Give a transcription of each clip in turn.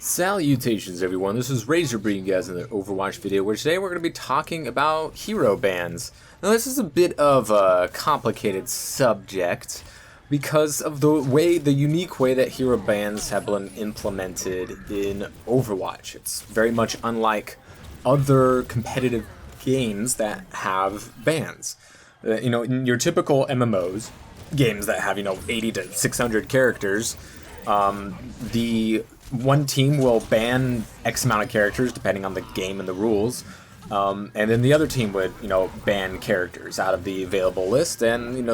Salutations everyone, this is Razor bringing you guys another Overwatch video where today we're going to be talking about hero bans. Now this is a bit of a complicated subject because of the unique way that hero bans have been implemented in Overwatch. It's very much unlike other competitive games that have bans. In your typical MMOs, games that have 80 to 600 characters, the one team will ban X amount of characters depending on the game and the rules, and then the other team would ban characters out of the available list, and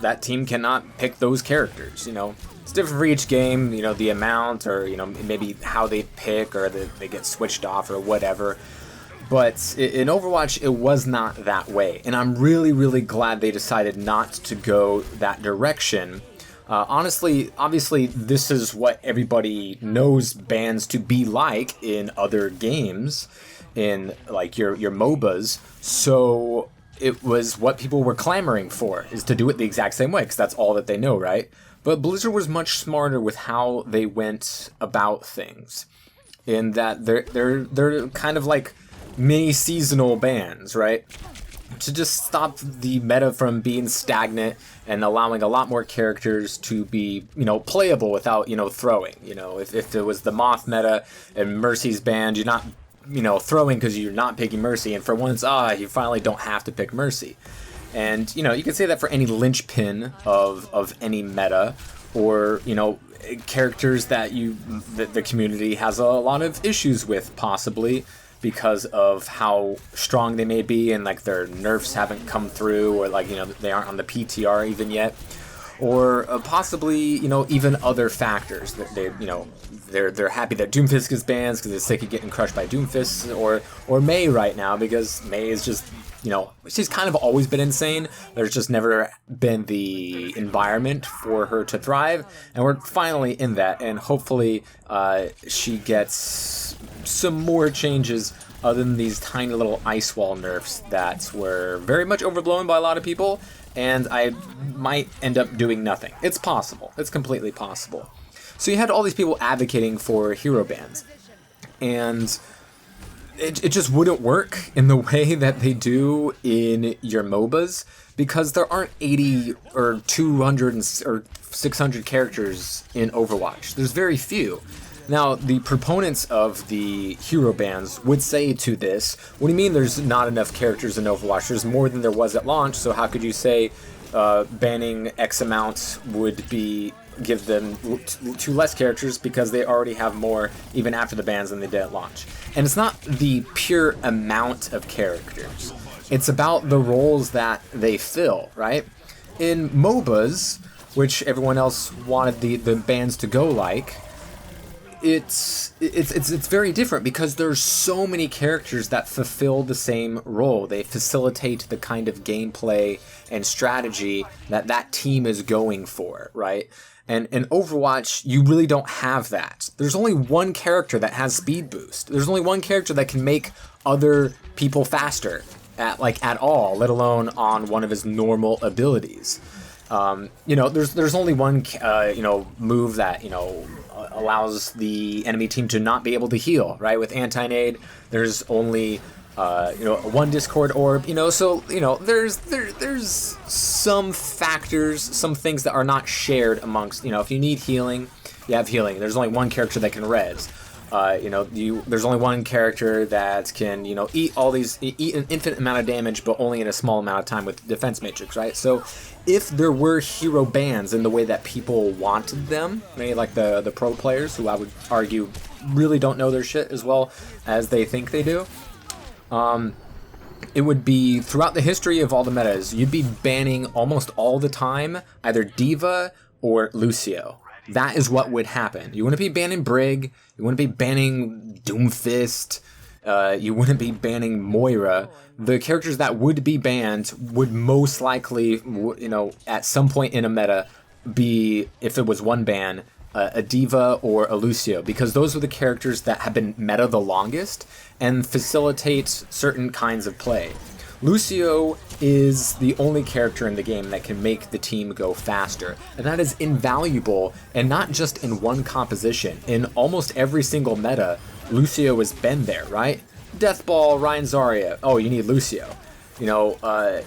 that team cannot pick those characters. It's different for each game, the amount, or maybe how they pick, or they get switched off or whatever. But in Overwatch, it was not that way, and I'm really glad they decided not to go that direction. Honestly, obviously, this is what everybody knows bans to be like in other games, in like your MOBAs. So it was what people were clamoring for, is to do it the exact same way, because that's all that they know, right? But Blizzard was much smarter with how they went about things, in that they're kind of like mini seasonal bans, right? To just stop the meta from being stagnant and allowing a lot more characters to be, playable without, throwing. If it was the Moth meta and Mercy's banned, you're not, throwing because you're not picking Mercy. And for once, you finally don't have to pick Mercy. And, you can say that for any linchpin of any meta, or, characters that the community has a lot of issues with, possibly, because of how strong they may be, and like their nerfs haven't come through, or they aren't on the PTR even yet, or possibly even other factors that they're happy that Doomfist is banned because they're sick of getting crushed by Doomfist, or Mei right now, because Mei is just she's kind of always been insane. There's just never been the environment for her to thrive, and we're finally in that, and hopefully she gets some more changes other than these tiny little ice wall nerfs that were very much overblown by a lot of people, and I might end up doing nothing. It's possible. It's completely possible. So you had all these people advocating for hero bans, and it just wouldn't work in the way that they do in your MOBAs, because there aren't 80 or 200 or 600 characters in Overwatch. There's very few. Now, the proponents of the hero bans would say to this, what do you mean there's not enough characters in Overwatch? There's more than there was at launch, so how could you say banning X amount would give them two less characters, because they already have more even after the bans than they did at launch? And it's not the pure amount of characters. It's about the roles that they fill, right? In MOBAs, which everyone else wanted the bans to go like, it's very different, because there's so many characters that fulfill the same role. They facilitate the kind of gameplay and strategy that team is going for, right? And in Overwatch, you really don't have that. There's only one character that has speed boost. There's only one character that can make other people faster at all, let alone on one of his normal abilities. There's only one move that allows the enemy team to not be able to heal, right? With anti-nade, there's only one Discord orb, so there's some factors, some things that are not shared amongst, if you need healing, you have healing. There's only one character that can res. There's only one character that can, eat an infinite amount of damage, but only in a small amount of time with defense matrix, right? So if there were hero bans in the way that people wanted them, maybe like the pro players, who I would argue really don't know their shit as well as they think they do, it would be throughout the history of all the metas, you'd be banning almost all the time either D.Va or Lucio. That is what would happen. You wouldn't be banning Brig, you wouldn't be banning Doomfist, you wouldn't be banning Moira. The characters that would be banned would most likely, at some point in a meta, be, if it was one ban, a D.Va or a Lucio, because those are the characters that have been meta the longest and facilitate certain kinds of play. Lucio is the only character in the game that can make the team go faster, and that is invaluable, and not just in one composition. In almost every single meta, Lucio has been there, right? Deathball, Ryan Zarya, oh, you need Lucio. You know,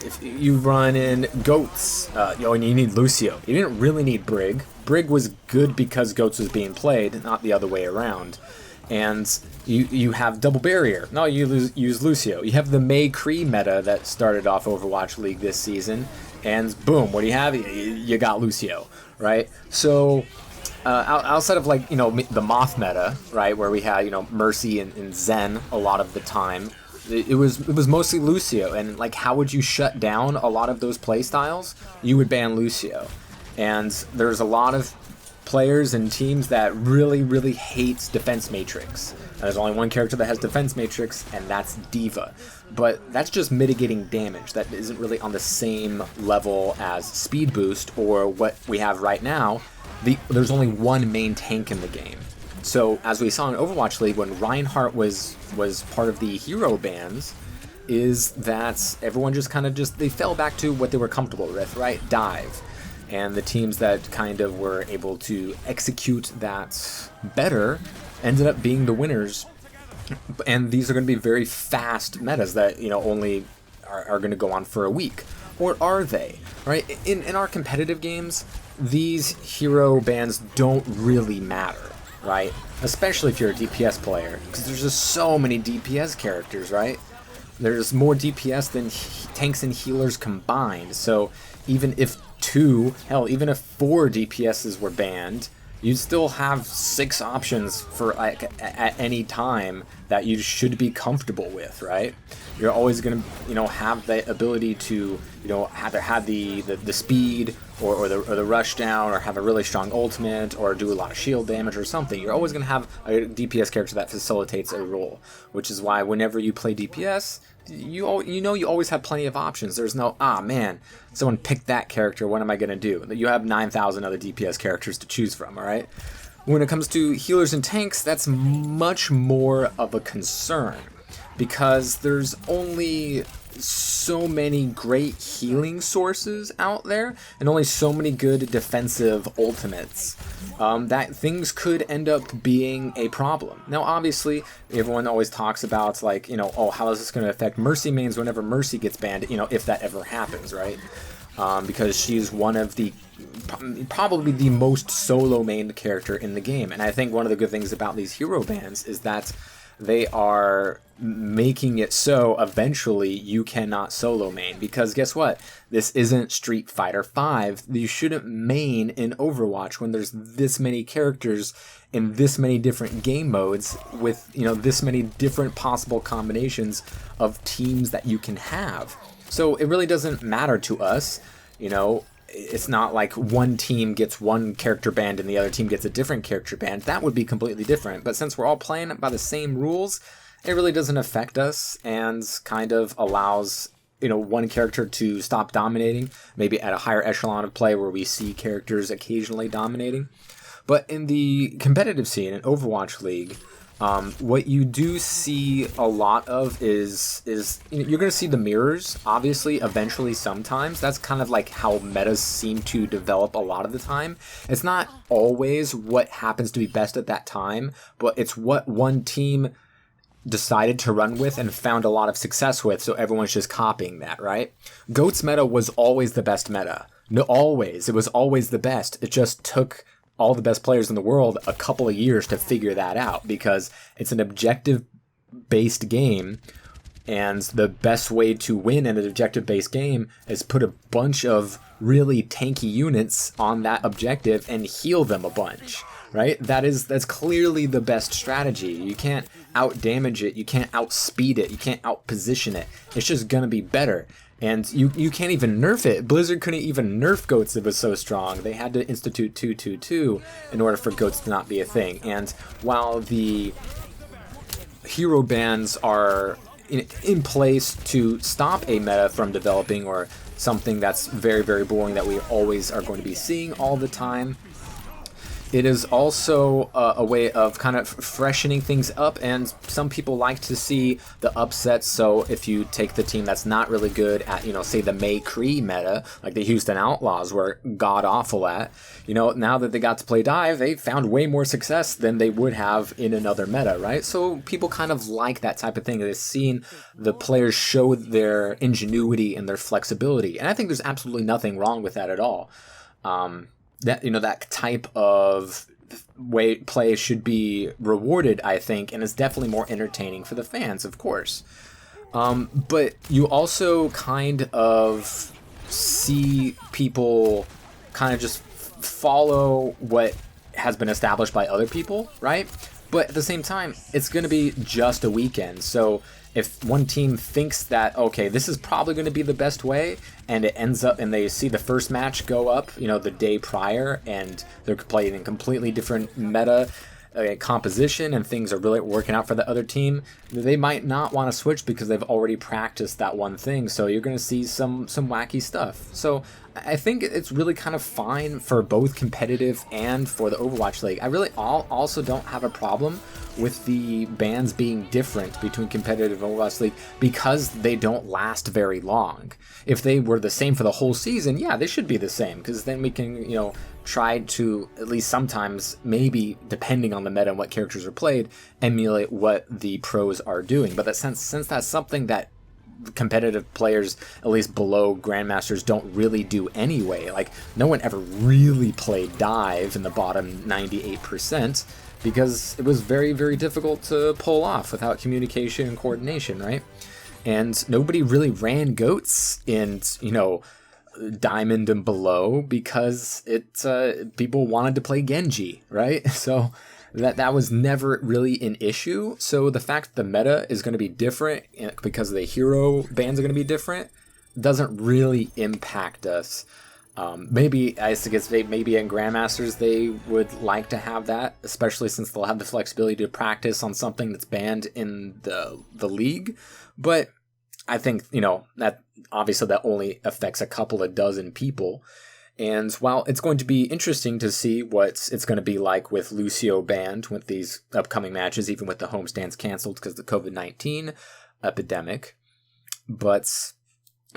if you run in Goats, and you need Lucio. You didn't really need Brig. Brig was good because Goats was being played, not the other way around. And you have Double Barrier. No, you use Lucio. You have the Mei-Cree meta that started off Overwatch League this season, and boom, what do you have? You got Lucio, right? So outside of like the Moth meta, right, where we had Mercy and Zen a lot of the time. It was mostly Lucio, and like how would you shut down a lot of those playstyles? You would ban Lucio, and there's a lot of players and teams that really hates Defense Matrix. Now, there's only one character that has Defense Matrix, and that's D.Va, but that's just mitigating damage. That isn't really on the same level as Speed Boost or what we have right now. There's only one main tank in the game. So, as we saw in Overwatch League, when Reinhardt was part of the hero bans, is that everyone they fell back to what they were comfortable with, right? Dive. And the teams that kind of were able to execute that better ended up being the winners. And these are going to be very fast metas that, only are going to go on for a week. Or are they? Right? In our competitive games, these hero bans don't really matter. Right? Especially if you're a DPS player, because there's just so many DPS characters, right? There's more DPS than tanks and healers combined, so even if 4 DPSs were banned, you'd still have 6 options for at any time that you should be comfortable with, right? You're always going to, have the ability to, have the speed or the rush down, or have a really strong ultimate, or do a lot of shield damage or something. You're always going to have a DPS character that facilitates a role, which is why whenever you play DPS, you always have plenty of options. There's no, man, someone picked that character, what am I going to do? You have 9,000 other DPS characters to choose from, alright? When it comes to healers and tanks, that's much more of a concern, because there's only so many great healing sources out there, and only so many good defensive ultimates, that things could end up being a problem. Now, obviously, everyone always talks about, like, how is this going to affect Mercy mains whenever Mercy gets banned, if that ever happens, right? Because she's one of the probably the most solo main character in the game, and I think one of the good things about these hero bans is that they are making it so eventually you cannot solo main, because guess what? This isn't Street Fighter V. You shouldn't main in Overwatch when there's this many characters in this many different game modes with, this many different possible combinations of teams that you can have. So it really doesn't matter to us, It's not like one team gets one character banned and the other team gets a different character banned. That would be completely different. But since we're all playing by the same rules, it really doesn't affect us, and kind of allows, one character to stop dominating, maybe at a higher echelon of play where we see characters occasionally dominating. But in the competitive scene in Overwatch League, what you do see a lot of is you're going to see the mirrors, obviously, eventually sometimes. That's kind of like how metas seem to develop a lot of the time. It's not always what happens to be best at that time, but it's what one team decided to run with and found a lot of success with, so everyone's just copying that, right? Goats meta was always the best meta. No, always. It was always the best. It just took all the best players in the world a couple of years to figure that out, because it's an objective-based game, and the best way to win in an objective-based game is put a bunch of really tanky units on that objective and heal them a bunch, right? That's clearly the best strategy. You can't out-damage it, you can't outspeed it, you can't out-position it. It's just gonna be better. And you can't even nerf it. Blizzard couldn't even nerf Goats, it was so strong. They had to institute 222 in order for Goats to not be a thing. And while the hero bans are in place to stop a meta from developing, or something that's very, very boring that we always are going to be seeing all the time, it is also a way of kind of freshening things up, and some people like to see the upsets. So if you take the team that's not really good at, say the McCree meta, like the Houston Outlaws were god awful at, now that they got to play dive, they found way more success than they would have in another meta, right? So people kind of like that type of thing. They've seen the players show their ingenuity and their flexibility, and I think there's absolutely nothing wrong with that at all. That type of way play should be rewarded, I think, and is definitely more entertaining for the fans, of course. But you also kind of see people kind of just follow what has been established by other people, right? But at the same time, it's going to be just a weekend. So if one team thinks that, okay, this is probably going to be the best way, and it ends up, and they see the first match go up, the day prior, and they're playing in completely different meta composition, and things are really working out for the other team, they might not want to switch because they've already practiced that one thing. So you're going to see some wacky stuff. So I think it's really kind of fine for both competitive and for the Overwatch League. I really also don't have a problem with the bans being different between competitive and Overwatch League because they don't last very long. If they were the same for the whole season, yeah, they should be the same, because then we can, try to, at least sometimes, maybe depending on the meta and what characters are played, emulate what the pros are doing. But since that's something that competitive players, at least below Grandmasters, don't really do anyway. Like, no one ever really played dive in the bottom 98%, because it was very, very difficult to pull off without communication and coordination, right? And nobody really ran goats in, Diamond and below, because people wanted to play Genji, right? So that was never really an issue. So the fact that the meta is going to be different because the hero bans are going to be different doesn't really impact us. Maybe in Grandmasters they would like to have that, especially since they'll have the flexibility to practice on something that's banned in the league. But I think, that obviously that only affects a couple of dozen people. And while it's going to be interesting to see what it's going to be like with Lucio banned with these upcoming matches, even with the homestands canceled because of the COVID-19 epidemic, but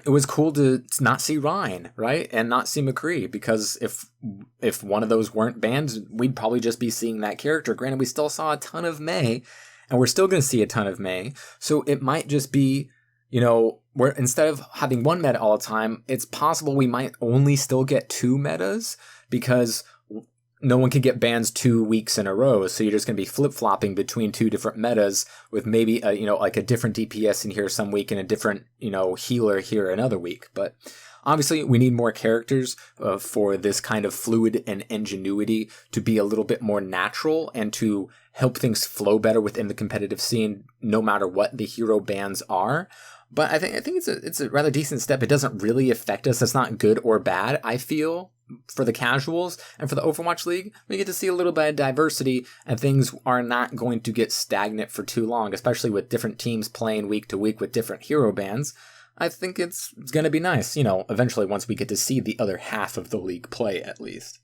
it was cool to not see Ryan, right? And not see McCree, because if one of those weren't banned, we'd probably just be seeing that character. Granted, we still saw a ton of Mei, and we're still going to see a ton of Mei, so it might just be, where instead of having one meta all the time, it's possible we might only still get two metas, because no one can get bans 2 weeks in a row. So you're just going to be flip-flopping between two different metas with maybe like a different DPS in here some week and a different, healer here another week. But obviously we need more characters for this kind of fluid and ingenuity to be a little bit more natural and to help things flow better within the competitive scene, no matter what the hero bans are. But I think it's a rather decent step. It doesn't really affect us. It's not good or bad, I feel, for the casuals. And for the Overwatch League, we get to see a little bit of diversity, and things are not going to get stagnant for too long, especially with different teams playing week to week with different hero bans. I think it's going to be nice, eventually, once we get to see the other half of the league play, at least.